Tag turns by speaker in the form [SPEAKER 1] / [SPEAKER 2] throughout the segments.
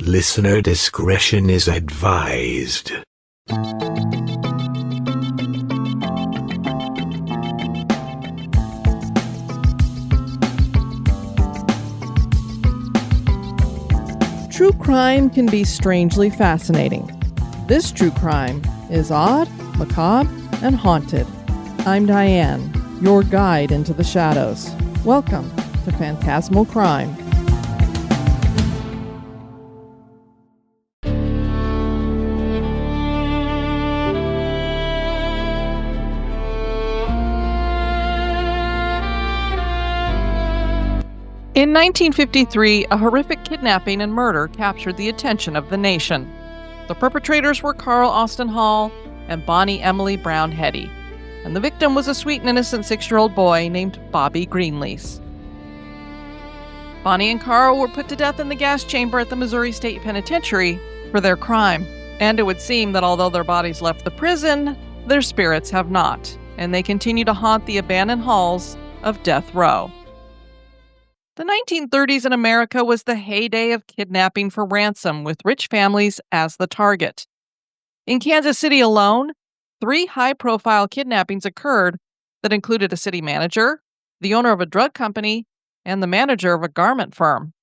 [SPEAKER 1] Listener discretion is advised.
[SPEAKER 2] True crime can be strangely fascinating. This true crime is odd, macabre, and haunted. I'm Diane, your guide into the shadows. Welcome to Phantasmal Crime. In 1953, a horrific kidnapping and murder captured the attention of the nation. The perpetrators were Carl Austin Hall and Bonnie Emily Brown Heady, and the victim was a sweet and innocent 6-year-old boy named Bobby Greenlease. Bonnie and Carl were put to death in the gas chamber at the Missouri State Penitentiary for their crime, and it would seem that although their bodies left the prison, their spirits have not, and they continue to haunt the abandoned halls of death row. The 1930s in America was the heyday of kidnapping for ransom, with rich families as the target. In Kansas City alone, 3 high-profile kidnappings occurred that included a city manager, the owner of a drug company, and the manager of a garment firm.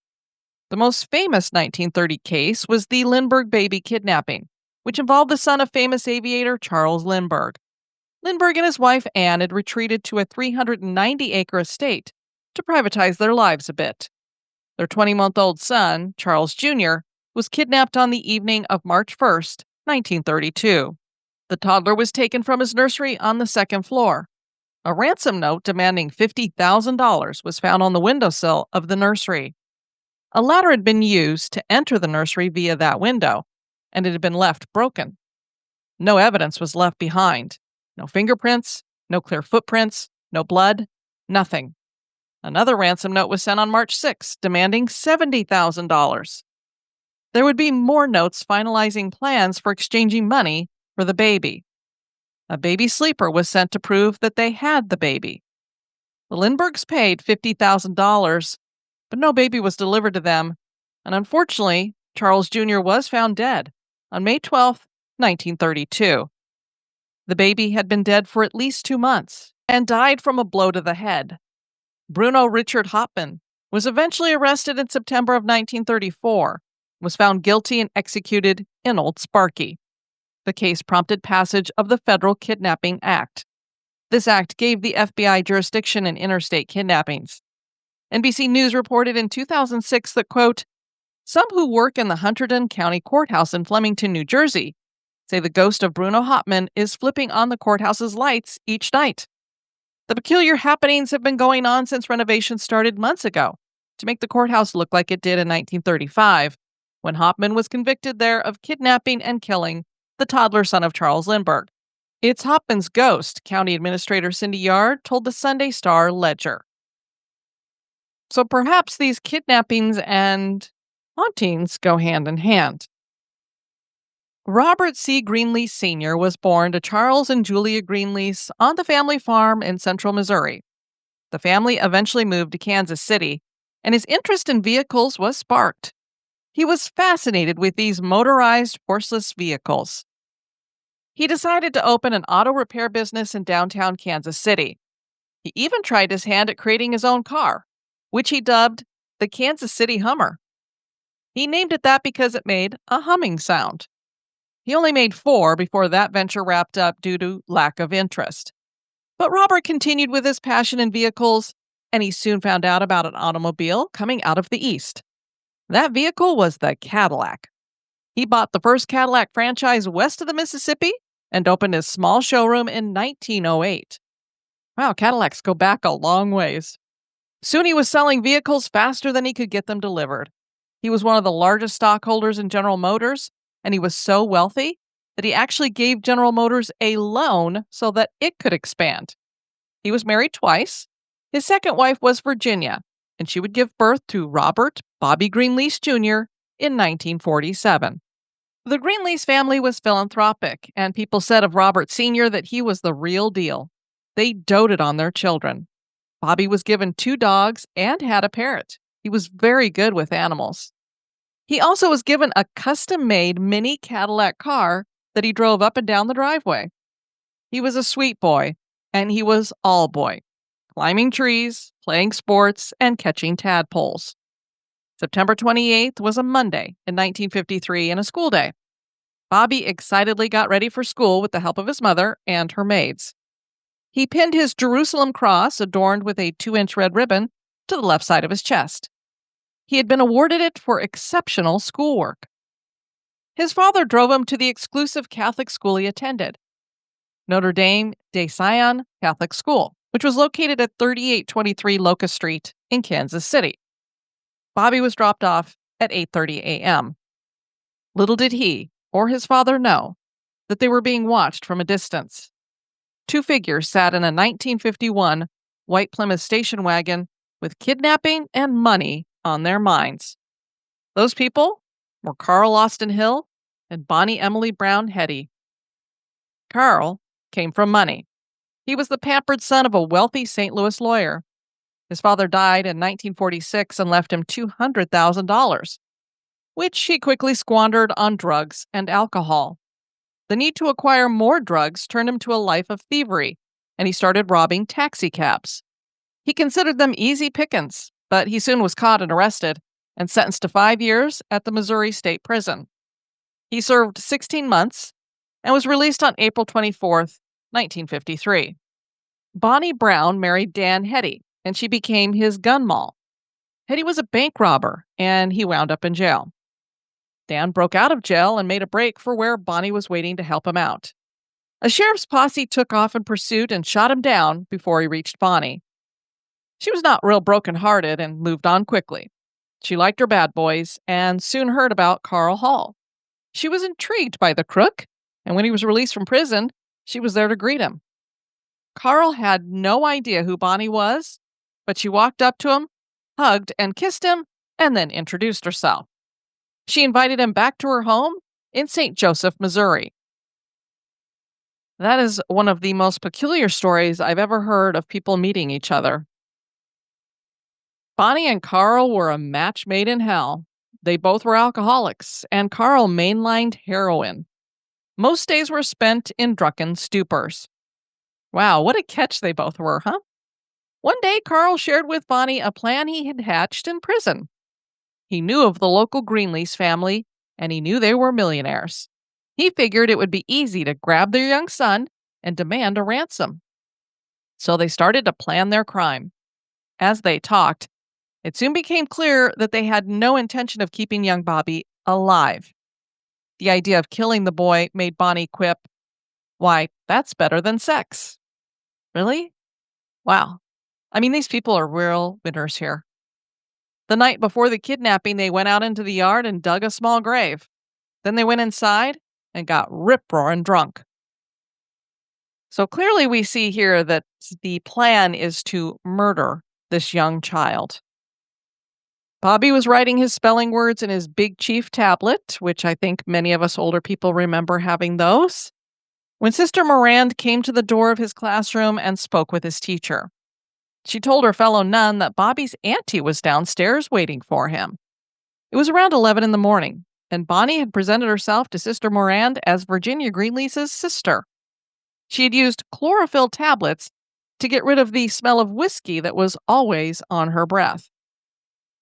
[SPEAKER 2] The most famous 1930 case was the Lindbergh baby kidnapping, which involved the son of famous aviator Charles Lindbergh. Lindbergh and his wife Anne had retreated to a 390-acre estate to privatize their lives a bit. Their 20-month-old son, Charles Jr., was kidnapped on the evening of March 1st, 1932. The toddler was taken from his nursery on the 2nd floor. A ransom note demanding $50,000 was found on the windowsill of the nursery. A ladder had been used to enter the nursery via that window, and it had been left broken. No evidence was left behind. No fingerprints, no clear footprints, no blood, nothing. Another ransom note was sent on March 6, demanding $70,000. There would be more notes finalizing plans for exchanging money for the baby. A baby sleeper was sent to prove that they had the baby. The Lindberghs paid $50,000, but no baby was delivered to them, and unfortunately, Charles Jr. was found dead on May 12, 1932. The baby had been dead for at least 2 months and died from a blow to the head. Bruno Richard Hopman was eventually arrested in September of 1934, was found guilty and executed in Old Sparky. The case prompted passage of the Federal Kidnapping Act. This act gave the FBI jurisdiction in interstate kidnappings. NBC News reported in 2006 that, quote, "Some who work in the Hunterdon County Courthouse in Flemington, New Jersey, say the ghost of Bruno Hopman is flipping on the courthouse's lights each night. The peculiar happenings have been going on since renovations started months ago to make the courthouse look like it did in 1935, when Hopman was convicted there of kidnapping and killing the toddler son of Charles Lindbergh. It's Hopman's ghost," County Administrator Cindy Yard told the Sunday Star Ledger. So perhaps these kidnappings and hauntings go hand in hand. Robert C. Greenlease Sr. was born to Charles and Julia Greenlease on the family farm in central Missouri. The family eventually moved to Kansas City, and his interest in vehicles was sparked. He was fascinated with these motorized, horseless vehicles. He decided to open an auto repair business in downtown Kansas City. He even tried his hand at creating his own car, which he dubbed the Kansas City Hummer. He named it that because it made a humming sound. He only made 4 before that venture wrapped up due to lack of interest. But Robert continued with his passion in vehicles, and he soon found out about an automobile coming out of the East. That vehicle was the Cadillac. He bought the first Cadillac franchise west of the Mississippi and opened his small showroom in 1908. Wow, Cadillacs go back a long ways. Soon he was selling vehicles faster than he could get them delivered. He was one of the largest stockholders in General Motors, and he was so wealthy that he actually gave General Motors a loan so that it could expand. He was married twice. His second wife was Virginia, and she would give birth to Robert Bobby Greenlease Jr. in 1947. The Greenlease family was philanthropic, and people said of Robert Sr. that he was the real deal. They doted on their children. Bobby was given 2 dogs and had a parrot. He was very good with animals. He also was given a custom-made mini Cadillac car that he drove up and down the driveway. He was a sweet boy, and he was all boy, climbing trees, playing sports, and catching tadpoles. September 28th was a Monday in 1953 and a school day. Bobby excitedly got ready for school with the help of his mother and her maids. He pinned his Jerusalem cross, adorned with a 2-inch red ribbon, to the left side of his chest. He had been awarded it for exceptional schoolwork. His father drove him to the exclusive Catholic school he attended, Notre Dame de Sion Catholic School, which was located at 3823 Locust Street in Kansas City. Bobby was dropped off at 8:30 a.m. Little did he or his father know that they were being watched from a distance. Two figures sat in a 1951 white Plymouth station wagon with kidnapping and money on their minds. Those people were Carl Austin Hill and Bonnie Emily Brown Heady. Carl came from money. He was the pampered son of a wealthy St. Louis lawyer. His father died in 1946 and left him $200,000, which he quickly squandered on drugs and alcohol. The need to acquire more drugs turned him to a life of thievery, and he started robbing taxicabs. He considered them easy pickings, but he soon was caught and arrested and sentenced to 5 years at the Missouri State Prison. He served 16 months and was released on April 24th, 1953. Bonnie Brown married Dan Heady, and she became his gun moll. Heady was a bank robber, and he wound up in jail. Dan broke out of jail and made a break for where Bonnie was waiting to help him out. A sheriff's posse took off in pursuit and shot him down before he reached Bonnie. She was not real broken-hearted and moved on quickly. She liked her bad boys and soon heard about Carl Hall. She was intrigued by the crook, and when he was released from prison, she was there to greet him. Carl had no idea who Bonnie was, but she walked up to him, hugged and kissed him, and then introduced herself. She invited him back to her home in St. Joseph, Missouri. That is one of the most peculiar stories I've ever heard of people meeting each other. Bonnie and Carl were a match made in hell. They both were alcoholics, and Carl mainlined heroin. Most days were spent in drunken stupors. Wow, what a catch they both were, huh? One day, Carl shared with Bonnie a plan he had hatched in prison. He knew of the local Greenlease family, and he knew they were millionaires. He figured it would be easy to grab their young son and demand a ransom. So they started to plan their crime. As they talked, it soon became clear that they had no intention of keeping young Bobby alive. The idea of killing the boy made Bonnie quip, "Why, that's better than sex." Really? Wow. I mean, these people are real winners here. The night before the kidnapping, they went out into the yard and dug a small grave. Then they went inside and got rip-roaring drunk. So clearly we see here that the plan is to murder this young child. Bobby was writing his spelling words in his Big Chief tablet, which I think many of us older people remember having those, when Sister Morand came to the door of his classroom and spoke with his teacher. She told her fellow nun that Bobby's auntie was downstairs waiting for him. It was around 11 in the morning, and Bonnie had presented herself to Sister Morand as Virginia Greenlease's sister. She had used chlorophyll tablets to get rid of the smell of whiskey that was always on her breath.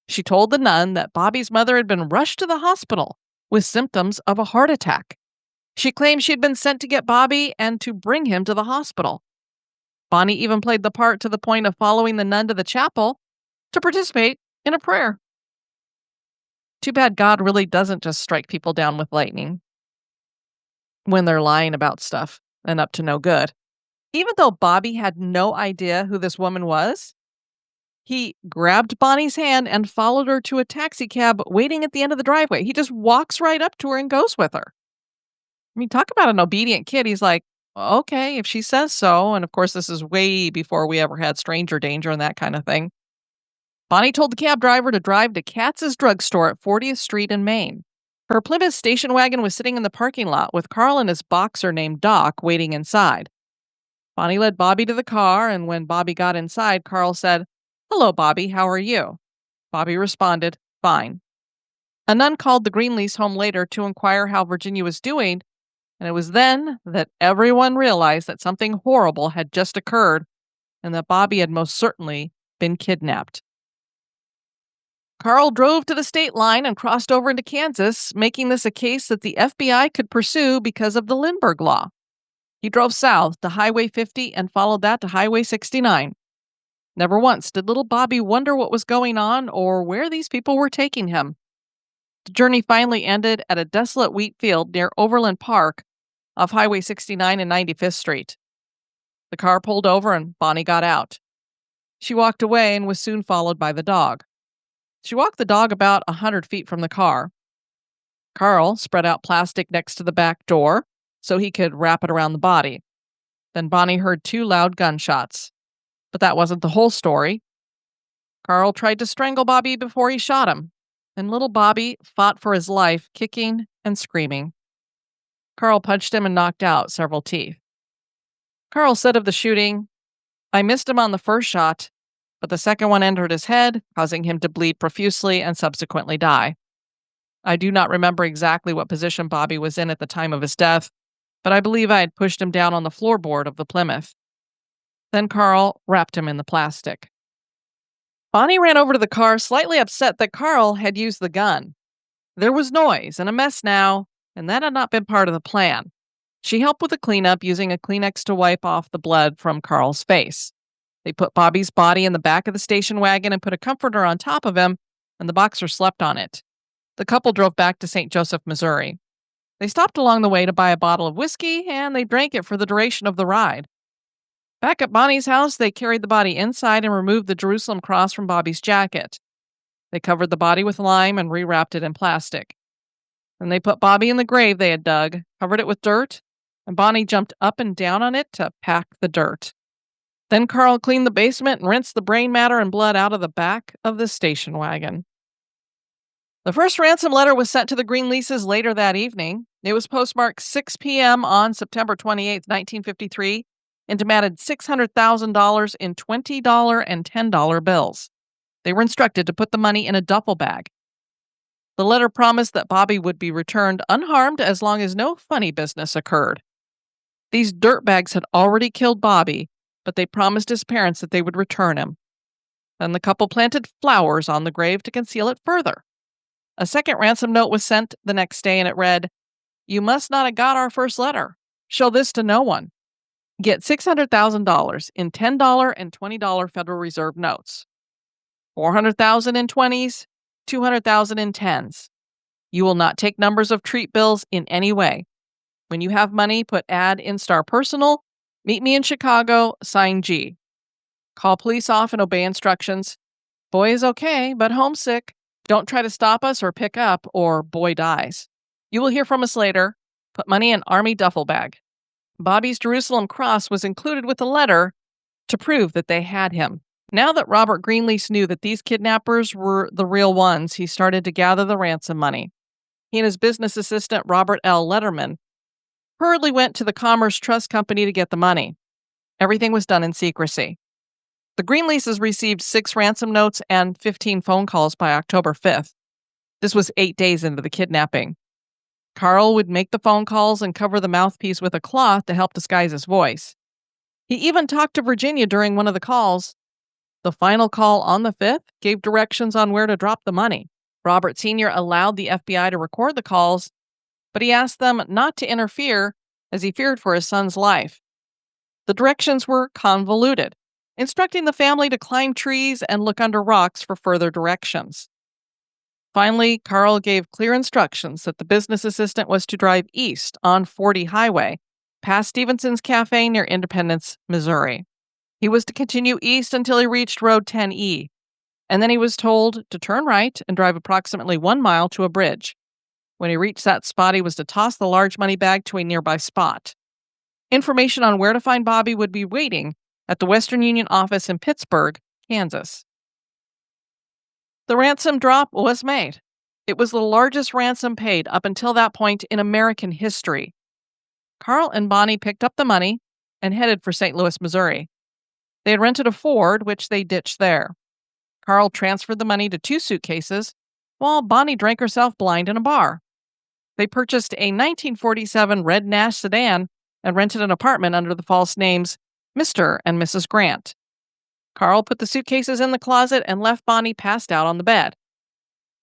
[SPEAKER 2] She told the nun that Bobby's mother had been rushed to the hospital with symptoms of a heart attack. She claimed she had been sent to get Bobby and to bring him to the hospital. Bonnie even played the part to the point of following the nun to the chapel to participate in a prayer. Too bad God really doesn't just strike people down with lightning when they're lying about stuff and up to no good. Even though Bobby had no idea who this woman was, he grabbed Bonnie's hand and followed her to a taxi cab waiting at the end of the driveway. He just walks right up to her and goes with her. I mean, talk about an obedient kid. He's like, okay, if she says so. And of course, this is way before we ever had stranger danger and that kind of thing. Bonnie told the cab driver to drive to Katz's drugstore at 40th Street in Maine. Her Plymouth station wagon was sitting in the parking lot with Carl and his boxer named Doc waiting inside. Bonnie led Bobby to the car, and when Bobby got inside, Carl said, "Hello, Bobby, how are you?" Bobby responded, "Fine." A nun called the Greenlease home later to inquire how Virginia was doing, and it was then that everyone realized that something horrible had just occurred and that Bobby had most certainly been kidnapped. Carl drove to the state line and crossed over into Kansas, making this a case that the FBI could pursue because of the Lindbergh Law. He drove south to Highway 50 and followed that to Highway 69. Never once did little Bobby wonder what was going on or where these people were taking him. The journey finally ended at a desolate wheat field near Overland Park off Highway 69 and 95th Street. The car pulled over and Bonnie got out. She walked away and was soon followed by the dog. She walked the dog about 100 feet from the car. Carl spread out plastic next to the back door so he could wrap it around the body. Then Bonnie heard 2 loud gunshots. But that wasn't the whole story. Carl tried to strangle Bobby before he shot him, and little Bobby fought for his life, kicking and screaming. Carl punched him and knocked out several teeth. Carl said of the shooting, "I missed him on the first shot, but the second one entered his head, causing him to bleed profusely and subsequently die. I do not remember exactly what position Bobby was in at the time of his death, but I believe I had pushed him down on the floorboard of the Plymouth." Then Carl wrapped him in the plastic. Bonnie ran over to the car, slightly upset that Carl had used the gun. There was noise and a mess now, and that had not been part of the plan. She helped with the cleanup, using a Kleenex to wipe off the blood from Carl's face. They put Bobby's body in the back of the station wagon and put a comforter on top of him, and the boxer slept on it. The couple drove back to St. Joseph, Missouri. They stopped along the way to buy a bottle of whiskey, and they drank it for the duration of the ride. Back at Bonnie's house, they carried the body inside and removed the Jerusalem cross from Bobby's jacket. They covered the body with lime and rewrapped it in plastic. Then they put Bobby in the grave they had dug, covered it with dirt, and Bonnie jumped up and down on it to pack the dirt. Then Carl cleaned the basement and rinsed the brain matter and blood out of the back of the station wagon. The first ransom letter was sent to the Greenleases later that evening. It was postmarked 6 p.m. on September 28, 1953, and demanded $600,000 in $20 and $10 bills. They were instructed to put the money in a duffel bag. The letter promised that Bobby would be returned unharmed as long as no funny business occurred. These dirtbags had already killed Bobby, but they promised his parents that they would return him. Then the couple planted flowers on the grave to conceal it further. A second ransom note was sent the next day, and it read, "You must not have got our first letter. Show this to no one. Get $600,000 in $10 and $20 Federal Reserve notes. $400,000 in 20s, $200,000 in 10s. You will not take numbers of treat bills in any way. When you have money, put add in star personal. Meet me in Chicago, sign G. Call police off and obey instructions. Boy is okay, but homesick. Don't try to stop us or pick up, or boy dies. You will hear from us later. Put money in Army duffel bag." Bobby's Jerusalem cross was included with the letter to prove that they had him. Now that Robert Greenlease knew that these kidnappers were the real ones, he started to gather the ransom money. He and his business assistant, Robert L. Letterman, hurriedly went to the Commerce Trust Company to get the money. Everything was done in secrecy. The Greenleases received 6 ransom notes and 15 phone calls by October 5th. This was 8 days into the kidnapping. Carl would make the phone calls and cover the mouthpiece with a cloth to help disguise his voice. He even talked to Virginia during one of the calls. The final call on the 5th gave directions on where to drop the money. Robert Sr. allowed the FBI to record the calls, but he asked them not to interfere as he feared for his son's life. The directions were convoluted, instructing the family to climb trees and look under rocks for further directions. Finally, Carl gave clear instructions that the business assistant was to drive east on 40 Highway, past Stevenson's Cafe near Independence, Missouri. He was to continue east until he reached Road 10E, and then he was told to turn right and drive approximately 1 mile to a bridge. When he reached that spot, he was to toss the large money bag to a nearby spot. Information on where to find Bobby would be waiting at the Western Union office in Pittsburgh, Kansas. The ransom drop was made. It was the largest ransom paid up until that point in American history. Carl and Bonnie picked up the money and headed for St. Louis, Missouri. They had rented a Ford, which they ditched there. Carl transferred the money to 2 suitcases, while Bonnie drank herself blind in a bar. They purchased a 1947 red Nash sedan and rented an apartment under the false names Mr. and Mrs. Grant. Carl put the suitcases in the closet and left Bonnie passed out on the bed.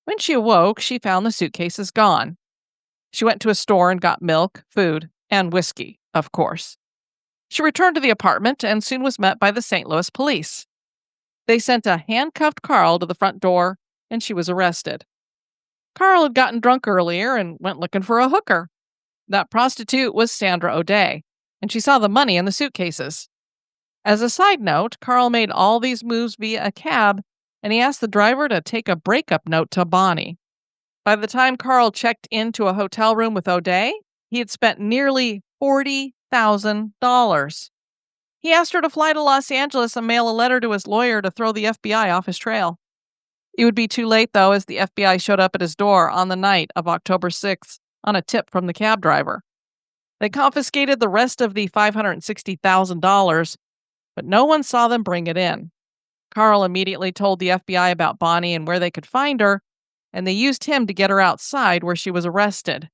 [SPEAKER 2] When she awoke, she found the suitcases gone. She went to a store and got milk, food, and whiskey, of course. She returned to the apartment and soon was met by the St. Louis police. They sent a handcuffed Carl to the front door, and she was arrested. Carl had gotten drunk earlier and went looking for a hooker. That prostitute was Sandra O'Day, and she saw the money in the suitcases. As a side note, Carl made all these moves via a cab, and he asked the driver to take a breakup note to Bonnie. By the time Carl checked into a hotel room with O'Day, he had spent nearly $40,000. He asked her to fly to Los Angeles and mail a letter to his lawyer to throw the FBI off his trail. It would be too late, though, as the FBI showed up at his door on the night of October 6th on a tip from the cab driver. They confiscated the rest of the $560,000, but no one saw them bring it in. Carl immediately told the FBI about Bonnie and where they could find her, and they used him to get her outside where she was arrested.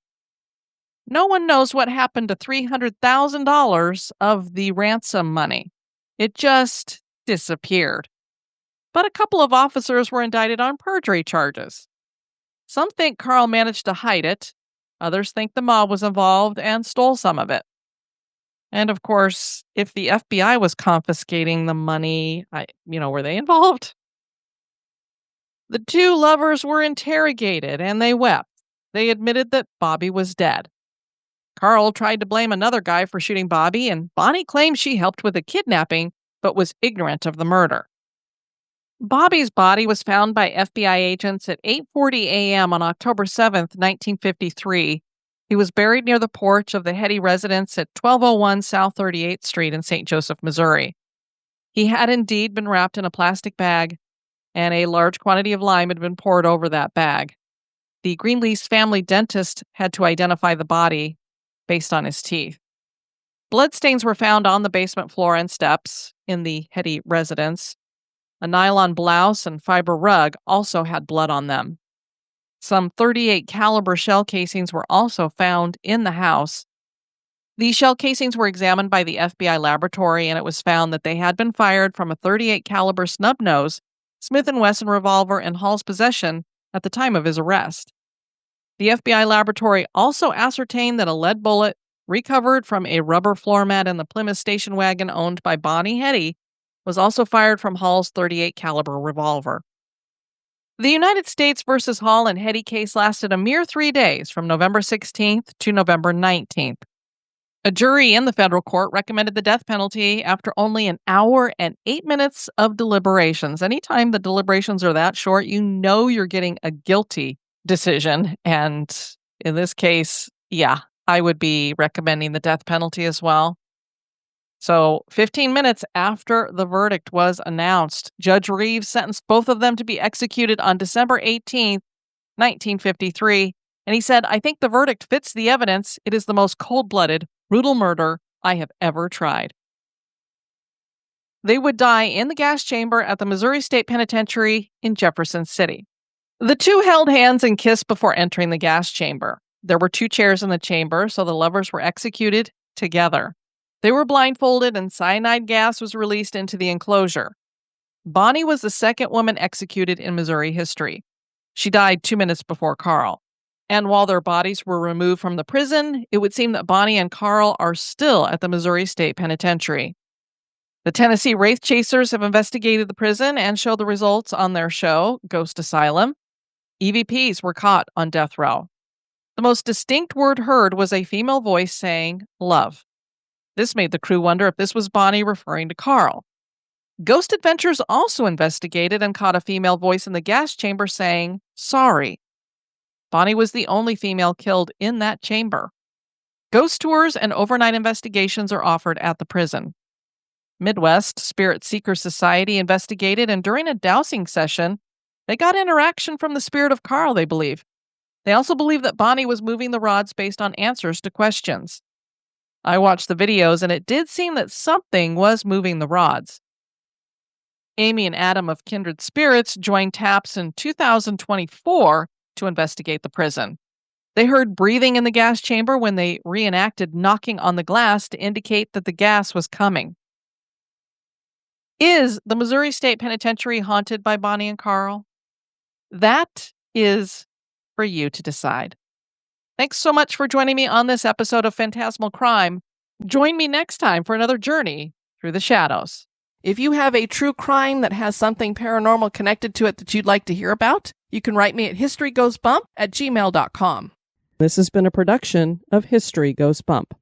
[SPEAKER 2] No one knows what happened to $300,000 of the ransom money. It just disappeared. But a couple of officers were indicted on perjury charges. Some think Carl managed to hide it. Others think the mob was involved and stole some of it. And of course, if the FBI was confiscating the money, were they involved? The two lovers were interrogated and they wept. They admitted that Bobby was dead. Carl tried to blame another guy for shooting Bobby, and Bonnie claimed she helped with the kidnapping but was ignorant of the murder. Bobby's body was found by FBI agents at 8:40 a.m. on October 7th, 1953. He was buried near the porch of the Heady residence at 1201 South 38th Street in St. Joseph, Missouri. He had indeed been wrapped in a plastic bag, and a large quantity of lime had been poured over that bag. The Greenlease family dentist had to identify the body based on his teeth. Bloodstains were found on the basement floor and steps in the Heady residence. A nylon blouse and fiber rug also had blood on them. Some .38 caliber shell casings were also found in the house. These shell casings were examined by the FBI laboratory, and it was found that they had been fired from a .38 caliber snub-nose Smith & Wesson revolver in Hall's possession at the time of his arrest. The FBI laboratory also ascertained that a lead bullet recovered from a rubber floor mat in the Plymouth station wagon owned by Bonnie Heady was also fired from Hall's .38 caliber revolver. The United States versus Hall and Heady case lasted a mere 3 days, from November 16th to November 19th. A jury in the federal court recommended the death penalty after only an hour and 8 minutes of deliberations. Anytime the deliberations are that short, you know you're getting a guilty decision. And in this case, I would be recommending the death penalty as well. So 15 minutes after the verdict was announced, Judge Reeves sentenced both of them to be executed on December 18th, 1953. And he said, "I think the verdict fits the evidence. It is the most cold-blooded, brutal murder I have ever tried." They would die in the gas chamber at the Missouri State Penitentiary in Jefferson City. The two held hands and kissed before entering the gas chamber. There were 2 chairs in the chamber, so the lovers were executed together. They were blindfolded and cyanide gas was released into the enclosure. Bonnie was the second woman executed in Missouri history. She died 2 minutes before Carl. And while their bodies were removed from the prison, it would seem that Bonnie and Carl are still at the Missouri State Penitentiary. The Tennessee Wraith Chasers have investigated the prison and showed the results on their show, Ghost Asylum. EVPs were caught on death row. The most distinct word heard was a female voice saying, "love." This made the crew wonder if this was Bonnie referring to Carl. Ghost Adventures also investigated and caught a female voice in the gas chamber saying, "sorry." Bonnie was the only female killed in that chamber. Ghost tours and overnight investigations are offered at the prison. Midwest Spirit Seeker Society investigated, and during a dowsing session, they got interaction from the spirit of Carl, they believe. They also believe that Bonnie was moving the rods based on answers to questions. I watched the videos, and it did seem that something was moving the rods. Amy and Adam of Kindred Spirits joined TAPS in 2024 to investigate the prison. They heard breathing in the gas chamber when they reenacted knocking on the glass to indicate that the gas was coming. Is the Missouri State Penitentiary haunted by Bonnie and Carl? That is for you to decide. Thanks so much for joining me on this episode of Phantasmal Crime. Join me next time for another journey through the shadows. If you have a true crime that has something paranormal connected to it that you'd like to hear about, you can write me at historygoesbump@gmail.com. This has been a production of History Goes Bump.